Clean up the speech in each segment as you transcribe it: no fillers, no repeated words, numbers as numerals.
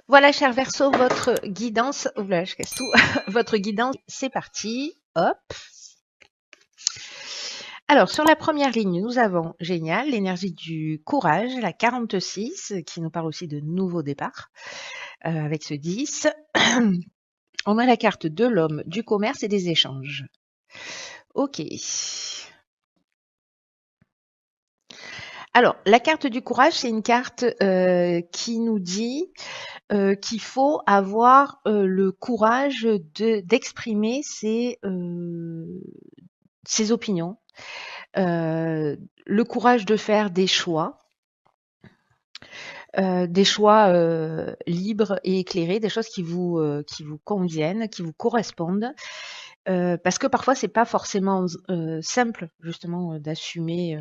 Voilà, cher Verseau, votre guidance. Oula, je casse tout. Votre guidance, c'est parti. Hop. Alors, sur la première ligne, nous avons, génial, l'énergie du courage, la 46, qui nous parle aussi de nouveau départ, avec ce 10. On a la carte de l'homme, du commerce et des échanges. Ok. Alors, la carte du courage, c'est une carte qui nous dit qu'il faut avoir le courage d'exprimer ses opinions, le courage de faire des choix libres et éclairés, des choses qui vous conviennent, qui vous correspondent, parce que parfois c'est pas forcément simple justement d'assumer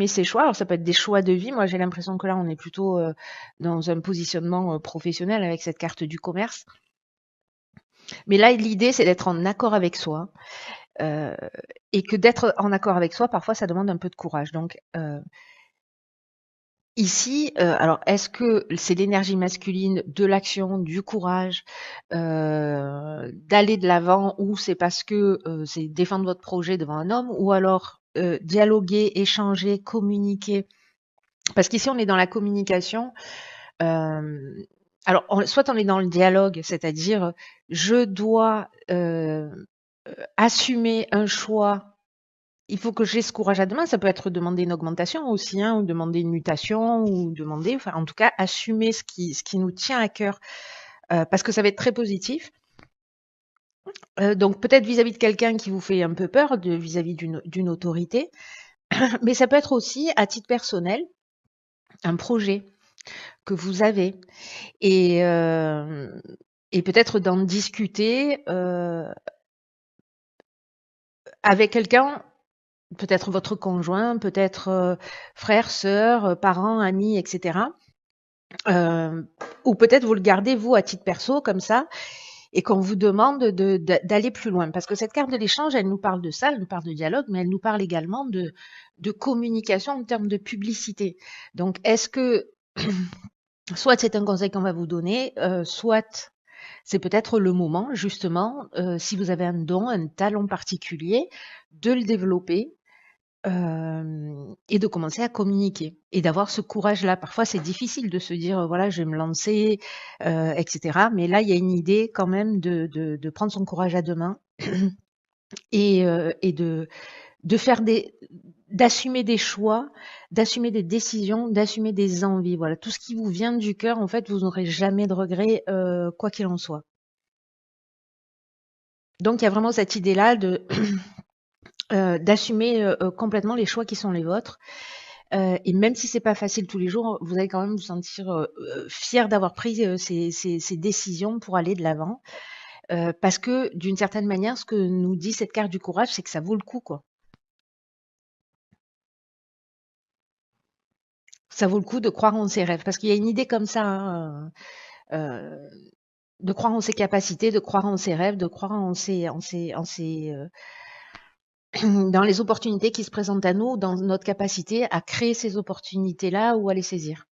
ses choix. Alors ça peut être des choix de vie. Moi j'ai l'impression que là on est plutôt dans un positionnement professionnel avec cette carte du commerce. Mais là l'idée c'est d'être en accord avec soi. Euh, et que d'être en accord avec soi, parfois, ça demande un peu de courage. Donc, ici, alors, est-ce que c'est l'énergie masculine, de l'action, du courage, d'aller de l'avant, ou c'est parce que c'est défendre votre projet devant un homme, ou alors dialoguer, échanger, communiquer. Parce qu'ici, on est dans la communication. Euh, alors, soit on est dans le dialogue, c'est-à-dire, je dois assumer un choix. Il faut que j'ai ce courage à demain. Ça peut être demander une augmentation aussi, hein, ou demander une mutation, ou demander, enfin, en tout cas, assumer ce qui nous tient à cœur, parce que ça va être très positif. Donc peut-être vis-à-vis de quelqu'un qui vous fait un peu peur, vis-à-vis d'une autorité, mais ça peut être aussi à titre personnel un projet que vous avez et euh, et peut-être d'en discuter avec quelqu'un. Peut-être votre conjoint, peut-être frère, sœur, parents, amis, etc. Euh, ou peut-être vous le gardez vous à titre perso comme ça et qu'on vous demande d'aller plus loin. Parce que cette carte de l'échange, elle nous parle de ça, elle nous parle de dialogue, mais elle nous parle également de communication en termes de publicité. Donc, est-ce que soit c'est un conseil qu'on va vous donner, soit c'est peut-être le moment, justement, si vous avez un don, un talent particulier, de le développer et de commencer à communiquer et d'avoir ce courage-là. Parfois, c'est difficile de se dire, voilà, je vais me lancer, etc. Mais là, il y a une idée quand même de prendre son courage à deux mains et de faire d'assumer des choix, d'assumer des décisions, d'assumer des envies. Voilà, tout ce qui vous vient du cœur, en fait, vous n'aurez jamais de regrets, quoi qu'il en soit. Donc, il y a vraiment cette idée-là d'assumer complètement les choix qui sont les vôtres. Et même si c'est pas facile tous les jours, vous allez quand même vous sentir fier d'avoir pris ces décisions pour aller de l'avant. Parce que d'une certaine manière, ce que nous dit cette carte du courage, c'est que ça vaut le coup, quoi. Ça vaut le coup de croire en ses rêves. Parce qu'il y a une idée comme ça, hein, de croire en ses capacités, de croire en ses rêves, de croire dans les opportunités qui se présentent à nous, dans notre capacité à créer ces opportunités-là ou à les saisir.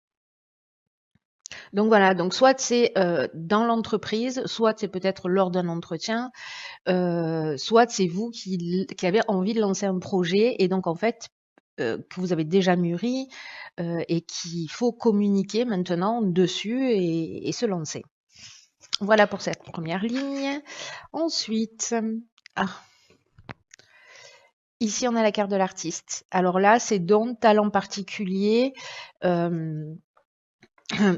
Donc voilà, donc soit c'est dans l'entreprise, soit c'est peut-être lors d'un entretien, soit c'est vous qui avez envie de lancer un projet et donc en fait que vous avez déjà mûri et qu'il faut communiquer maintenant dessus et se lancer. Voilà pour cette première ligne. Ensuite, ah, ici on a la carte de l'artiste. Alors là, c'est don, talent particulier. Euh,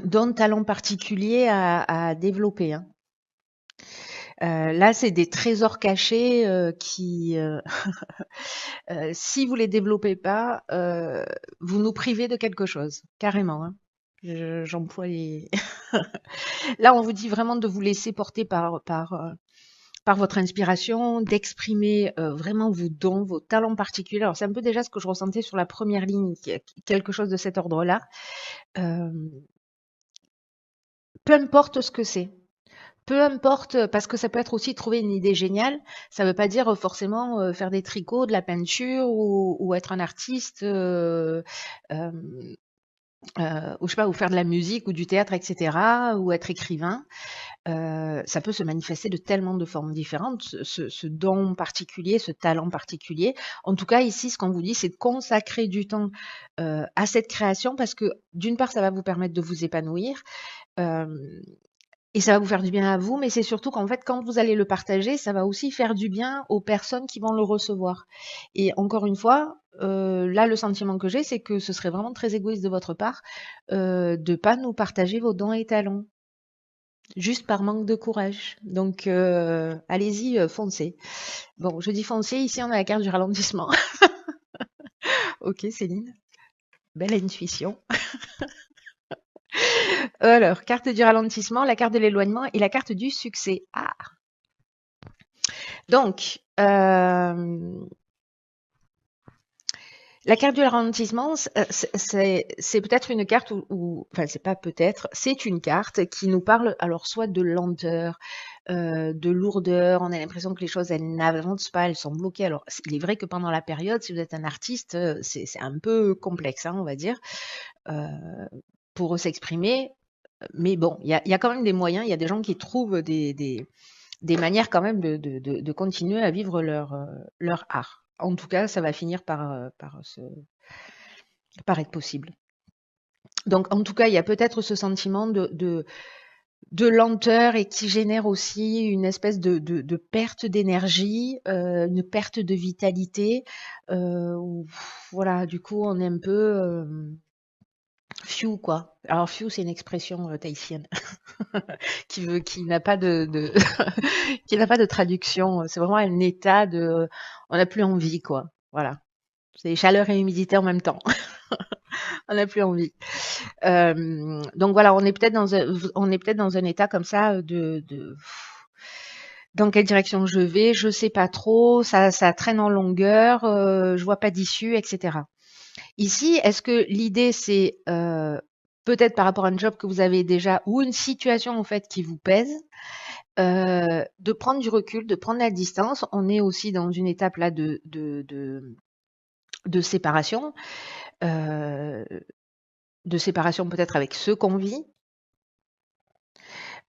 don, talent particulier à développer, hein. Là, c'est des trésors cachés qui, si vous les développez pas, vous nous privez de quelque chose, carrément, hein. J'emploie les. Là, on vous dit vraiment de vous laisser porter par votre inspiration, d'exprimer vraiment vos dons, vos talents particuliers. Alors, c'est un peu déjà ce que je ressentais sur la première ligne, quelque chose de cet ordre-là. Euh, peu importe ce que c'est. Peu importe, parce que ça peut être aussi trouver une idée géniale. Ça ne veut pas dire forcément faire des tricots, de la peinture ou être un artiste. ou je sais pas, ou faire de la musique ou du théâtre, etc., ou être écrivain. Ça peut se manifester de tellement de formes différentes, ce don particulier, ce talent particulier. En tout cas, ici, ce qu'on vous dit, c'est de consacrer du temps à cette création parce que d'une part, ça va vous permettre de vous épanouir. Euh, et ça va vous faire du bien à vous, mais c'est surtout qu'en fait, quand vous allez le partager, ça va aussi faire du bien aux personnes qui vont le recevoir. Et encore une fois, là, le sentiment que j'ai, c'est que ce serait vraiment très égoïste de votre part de pas nous partager vos dons et talents, juste par manque de courage. Donc, allez-y, foncez. Bon, je dis foncez, ici on a la carte du ralentissement. Ok, Céline, belle intuition. Alors, carte du ralentissement, la carte de l'éloignement et la carte du succès. Ah, donc, la carte du ralentissement, c'est peut-être une carte enfin c'est pas peut-être, c'est une carte qui nous parle alors soit de lenteur, de lourdeur, on a l'impression que les choses elles n'avancent pas, elles sont bloquées. Alors il est vrai que pendant la période, si vous êtes un artiste, c'est un peu complexe, hein, on va dire, pour s'exprimer. Mais bon, il y a quand même des moyens, il y a des gens qui trouvent des manières quand même de continuer à vivre leur art. En tout cas, ça va finir par être possible. Donc, en tout cas, il y a peut-être ce sentiment de lenteur et qui génère aussi une espèce de perte d'énergie, une perte de vitalité. Où, voilà, du coup, on est un peu few, quoi. Alors, few, c'est une expression tahitienne qui n'a pas qui n'a pas de traduction. C'est vraiment un état de, on n'a plus envie, quoi. Voilà. C'est chaleur et humidité en même temps. On n'a plus envie. Donc voilà, on est peut-être dans un état comme ça dans quelle direction je vais, je sais pas trop, ça traîne en longueur, je vois pas d'issue, etc. Ici, est-ce que l'idée c'est peut-être par rapport à un job que vous avez déjà ou une situation en fait qui vous pèse, de prendre du recul, de prendre la distance. On est aussi dans une étape là de séparation, euh, de séparation peut-être avec ceux qu'on vit,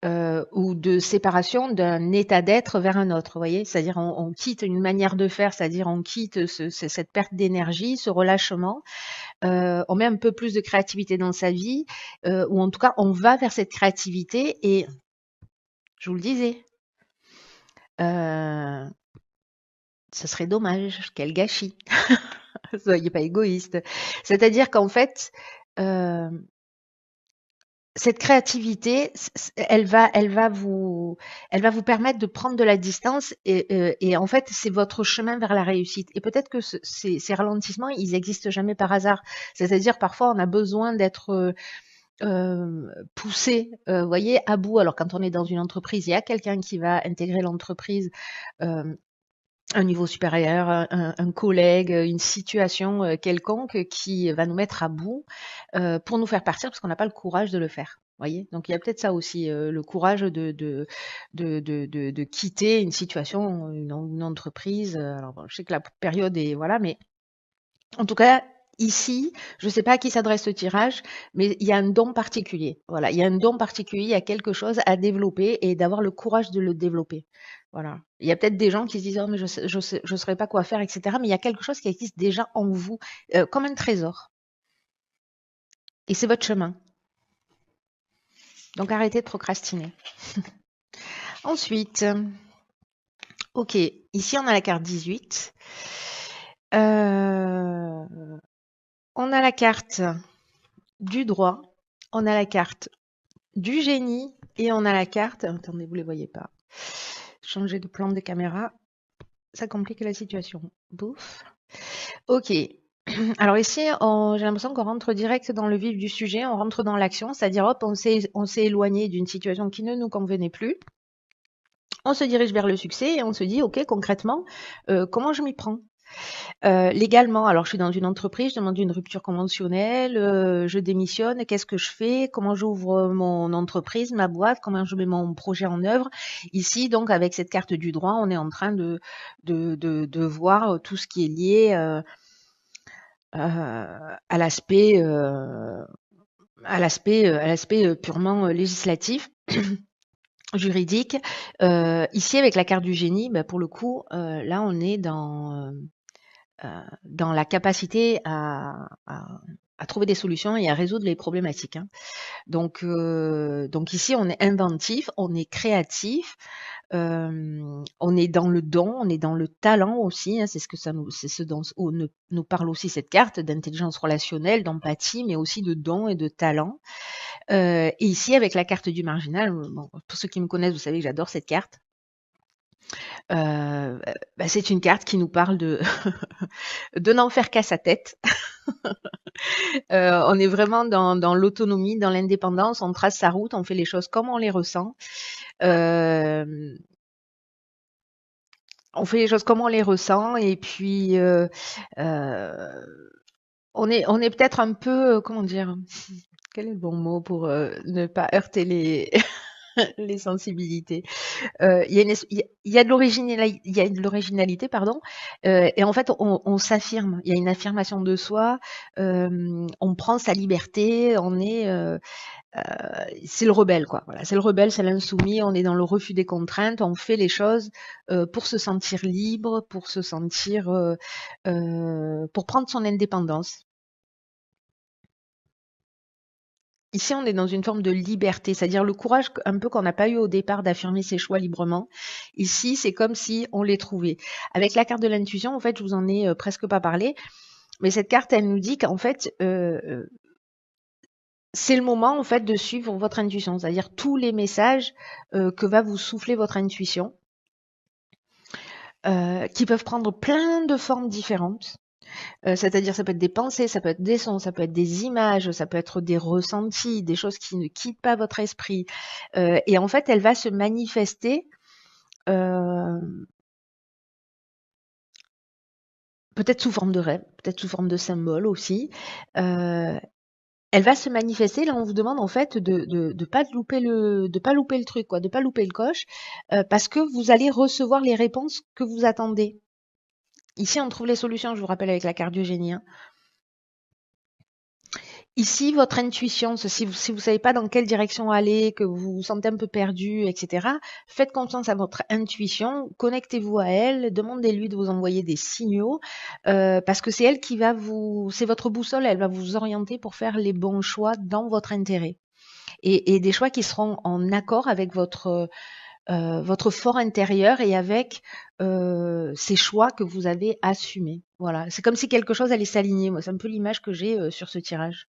ou de séparation d'un état d'être vers un autre, vous voyez? C'est-à-dire on quitte une manière de faire, c'est-à-dire on quitte cette perte d'énergie, ce relâchement, on met un peu plus de créativité dans sa vie, ou en tout cas on va vers cette créativité et je vous le disais, ce serait dommage, quel gâchis. Soyez pas égoïste. C'est-à-dire qu'en fait, cette créativité, elle va vous permettre de prendre de la distance et en fait, c'est votre chemin vers la réussite. Et peut-être que ces ralentissements, ils existent jamais par hasard. C'est-à-dire, parfois, on a besoin d'être poussé, voyez, à bout. Alors, quand on est dans une entreprise, il y a quelqu'un qui va intégrer l'entreprise, un niveau supérieur, un collègue, une situation quelconque qui va nous mettre à bout pour nous faire partir parce qu'on n'a pas le courage de le faire. Voyez, donc il y a peut-être ça aussi, le courage de quitter une situation, une entreprise. Alors bon, je sais que la période est voilà, mais en tout cas ici, je ne sais pas à qui s'adresse ce tirage, mais il y a un don particulier. Voilà, il y a un don particulier, il y a quelque chose à développer et d'avoir le courage de le développer. Voilà. Il y a peut-être des gens qui se disent oh mais je saurais pas quoi faire, etc. Mais il y a quelque chose qui existe déjà en vous, comme un trésor. Et c'est votre chemin. Donc arrêtez de procrastiner. Ensuite, ok, ici on a la carte 18. On a la carte du droit, on a la carte du génie et on a la carte. Attendez, vous ne les voyez pas. Changer de plan de caméra, ça complique la situation. Bouf. Ok. Alors ici, j'ai l'impression qu'on rentre direct dans le vif du sujet, on rentre dans l'action, c'est-à-dire hop, on s'est éloigné d'une situation qui ne nous convenait plus. On se dirige vers le succès et on se dit, ok, concrètement, comment je m'y prends? Légalement, alors je suis dans une entreprise, je demande une rupture conventionnelle, je démissionne, qu'est-ce que je fais? Comment j'ouvre mon entreprise, ma boîte? Comment je mets mon projet en œuvre? Ici, donc, avec cette carte du droit, on est en train de voir tout ce qui est lié à l'aspect à l'aspect purement législatif, juridique. Ici, avec la carte du génie, bah, pour le coup, là, on est dans la capacité à trouver des solutions et à résoudre les problématiques, hein. Donc ici, on est inventif, on est créatif, on est dans le don, on est dans le talent aussi, hein, c'est ce dont nous parle aussi cette carte d'intelligence relationnelle, d'empathie, mais aussi de don et de talent. Et ici, avec la carte du marginal, bon, pour ceux qui me connaissent, vous savez que j'adore cette carte. Bah, c'est une carte qui nous parle de n'en faire qu'à sa tête. On est vraiment dans l'autonomie, dans l'indépendance, on trace sa route, on fait les choses comme on les ressent. On fait les choses comme on les ressent et puis on est peut-être un peu, comment dire? Quel est le bon mot pour ne pas heurter les les sensibilités? Il y a de l'originalité, pardon, et en fait, on s'affirme. Il y a une affirmation de soi. On prend sa liberté. C'est le rebelle, quoi. Voilà, c'est le rebelle, c'est l'insoumis. On est dans le refus des contraintes. On fait les choses pour se sentir libre, pour prendre son indépendance. Ici, on est dans une forme de liberté, c'est-à-dire le courage un peu qu'on n'a pas eu au départ d'affirmer ses choix librement. Ici, c'est comme si on les trouvait. Avec la carte de l'intuition, en fait, je vous en ai presque pas parlé, mais cette carte, elle nous dit qu'en fait, c'est le moment en fait de suivre votre intuition, c'est-à-dire tous les messages que va vous souffler votre intuition, qui peuvent prendre plein de formes différentes. C'est-à-dire, ça peut être des pensées, ça peut être des sons, ça peut être des images, ça peut être des ressentis, des choses qui ne quittent pas votre esprit. Et en fait, elle va se manifester euh, peut-être sous forme de rêve, peut-être sous forme de symbole aussi. Euh, Elle va se manifester. Là, on vous demande en fait de pas louper le truc, quoi, de pas louper le coche, parce que vous allez recevoir les réponses que vous attendez. Ici, on trouve les solutions. Je vous rappelle avec la cardiogénie, hein. Ici, votre intuition, si vous ne savez pas dans quelle direction aller, que vous vous sentez un peu perdu, etc., faites confiance à votre intuition, connectez-vous à elle, demandez-lui de vous envoyer des signaux, parce que c'est elle qui va c'est votre boussole, elle va vous orienter pour faire les bons choix dans votre intérêt. Et des choix qui seront en accord avec votre fort intérieur et avec ces choix que vous avez assumés. Voilà, c'est comme si quelque chose allait s'aligner. Moi, c'est un peu l'image que j'ai sur ce tirage.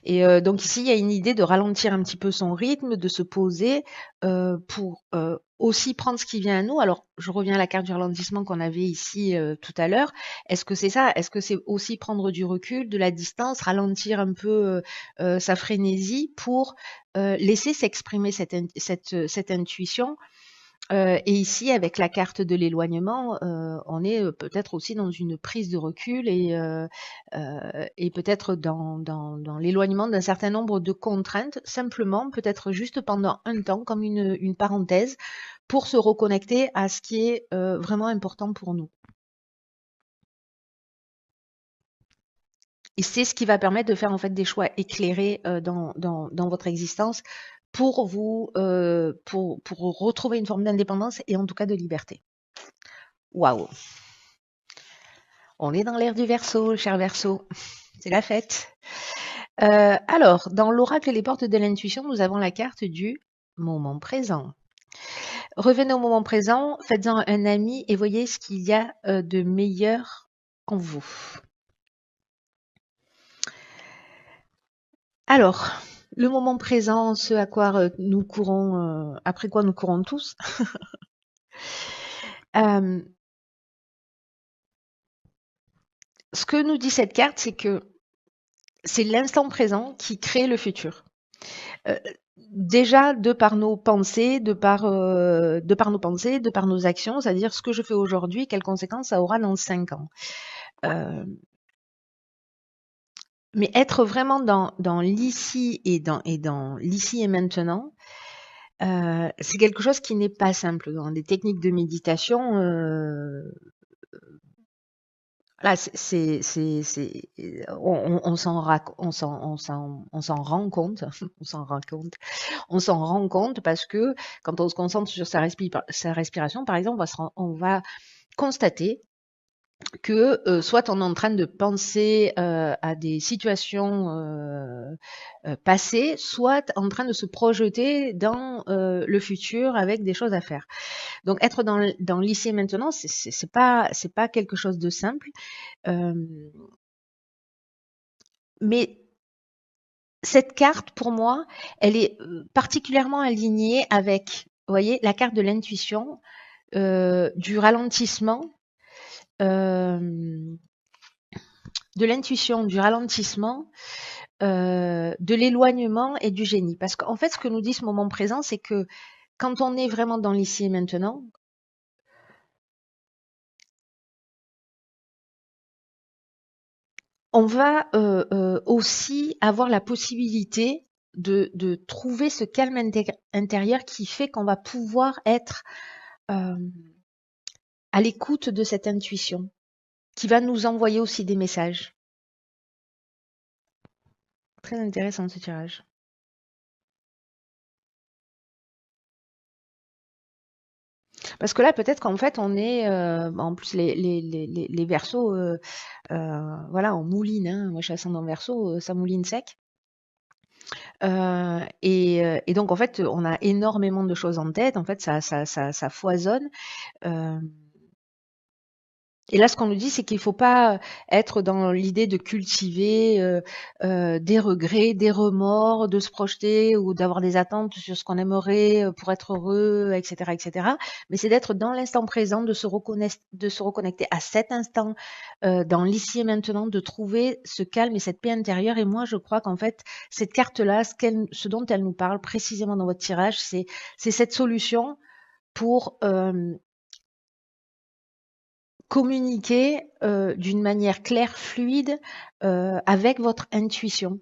Et donc ici, il y a une idée de ralentir un petit peu son rythme, de se poser pour aussi prendre ce qui vient à nous. Alors, je reviens à la carte du ralentissement qu'on avait ici tout à l'heure. Est-ce que c'est ça? Est-ce que c'est aussi prendre du recul, de la distance, ralentir un peu sa frénésie pour laisser s'exprimer cette intuition? Et ici, avec la carte de l'éloignement, on est peut-être aussi dans une prise de recul et peut-être dans l'éloignement d'un certain nombre de contraintes, simplement, peut-être juste pendant un temps, comme une parenthèse, pour se reconnecter à ce qui est vraiment important pour nous. Et c'est ce qui va permettre de faire en fait des choix éclairés dans votre existence pour pour retrouver une forme d'indépendance et en tout cas de liberté. Waouh! On est dans l'ère du Verseau, cher Verseau. C'est la fête. Alors, dans l'oracle et les portes de l'intuition, nous avons la carte du moment présent. Revenez au moment présent, faites-en un ami et voyez ce qu'il y a de meilleur en vous. Alors, le moment présent, ce à quoi nous courons, après quoi nous courons tous. Ce que nous dit cette carte, c'est que c'est l'instant présent qui crée le futur. Déjà de par nos pensées, de par nos actions, c'est-à-dire ce que je fais aujourd'hui, quelles conséquences ça aura dans 5 ans. Mais être vraiment dans l'ici et dans l'ici et maintenant, c'est quelque chose qui n'est pas simple. Dans des techniques de méditation, Là, on s'en rend compte, on s'en rend compte, on s'en rend compte parce que quand on se concentre sur sa respiration, par exemple, on va constater que soit on est en train de penser à des situations passées, soit en train de se projeter dans le futur avec des choses à faire. Donc être dans l'ici et maintenant, c'est pas quelque chose de simple, mais cette carte pour moi, elle est particulièrement alignée avec, vous voyez, la carte de l'intuition, du ralentissement. De l'intuition, du ralentissement, de l'éloignement et du génie. Parce qu'en fait, ce que nous dit ce moment présent, c'est que quand on est vraiment dans l'ici et maintenant, on va aussi avoir la possibilité de trouver ce calme intérieur qui fait qu'on va pouvoir être à l'écoute de cette intuition, qui va nous envoyer aussi des messages. Très intéressant ce tirage. Parce que là, peut-être qu'en fait, on est, en plus, les versos, voilà, on mouline. Hein. Moi, je suis ascendant verso, ça mouline sec. Et donc, en fait, on a énormément de choses en tête. En fait, ça foisonne. Euh, Et là, ce qu'on nous dit, c'est qu'il ne faut pas être dans l'idée de cultiver des regrets, des remords, de se projeter ou d'avoir des attentes sur ce qu'on aimerait pour être heureux, etc., etc. Mais c'est d'être dans l'instant présent, de se reconnecter à cet instant, dans l'ici et maintenant, de trouver ce calme et cette paix intérieure. Et moi, je crois qu'en fait, cette carte-là, ce dont elle nous parle précisément dans votre tirage, c'est cette solution pour communiquer d'une manière claire, fluide, avec votre intuition.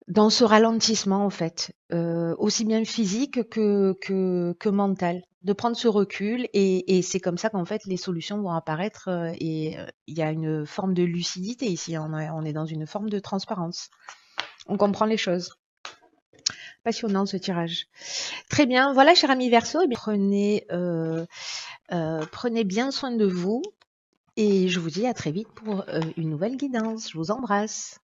Dans ce ralentissement, en fait, aussi bien physique que mental. De prendre ce recul et c'est comme ça qu'en fait les solutions vont apparaître et il y a une forme de lucidité ici. On est dans une forme de transparence. On comprend les choses. Passionnant ce tirage. Très bien, voilà, cher ami Verseau, eh bien, prenez bien soin de vous. Et je vous dis à très vite pour une nouvelle guidance. Je vous embrasse.